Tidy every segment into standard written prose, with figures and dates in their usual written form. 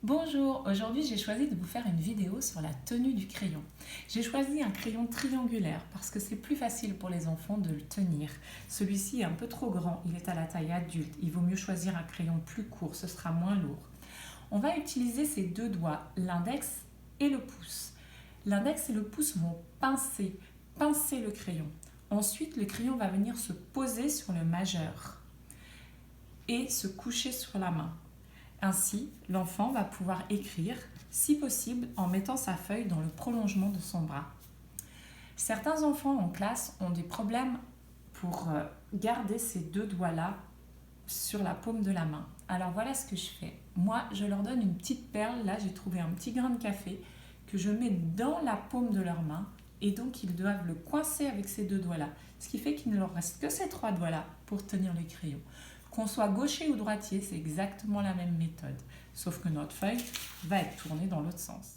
Bonjour, aujourd'hui j'ai choisi de vous faire une vidéo sur la tenue du crayon. J'ai choisi un crayon triangulaire parce que c'est plus facile pour les enfants de le tenir. Celui-ci est un peu trop grand, il est à la taille adulte. Il vaut mieux choisir un crayon plus court, ce sera moins lourd. On va utiliser ces deux doigts, l'index et le pouce. L'index et le pouce vont pincer le crayon. Ensuite, le crayon va venir se poser sur le majeur et se coucher sur la main. Ainsi, l'enfant va pouvoir écrire, si possible, en mettant sa feuille dans le prolongement de son bras. Certains enfants en classe ont des problèmes pour garder ces deux doigts-là sur la paume de la main. Alors voilà ce que je fais. Moi, je leur donne une petite perle. Là, j'ai trouvé un petit grain de café que je mets dans la paume de leur main. Et donc, ils doivent le coincer avec ces deux doigts-là. Ce qui fait qu'il ne leur reste que ces trois doigts-là pour tenir le crayon. Qu'on soit gaucher ou droitier, c'est exactement la même méthode. Sauf que notre feuille va être tournée dans l'autre sens.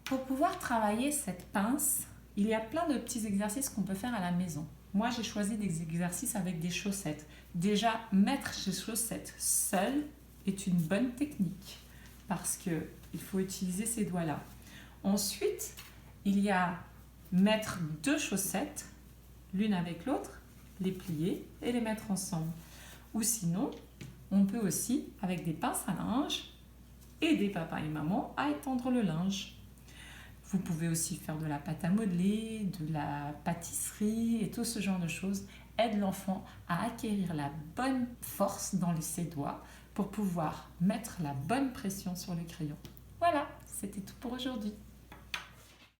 Pour pouvoir travailler cette pince, il y a plein de petits exercices qu'on peut faire à la maison. Moi, j'ai choisi des exercices avec des chaussettes. Déjà, mettre ses chaussettes seules est une bonne technique parce qu'il faut utiliser ces doigts-là. Ensuite, il y a mettre deux chaussettes, l'une avec l'autre, les plier et les mettre ensemble. Ou sinon, on peut aussi, avec des pinces à linge, aider papa et maman à étendre le linge. Vous pouvez aussi faire de la pâte à modeler, de la pâtisserie et tout ce genre de choses. Aide l'enfant à acquérir la bonne force dans ses doigts pour pouvoir mettre la bonne pression sur le crayon. Voilà, c'était tout pour aujourd'hui.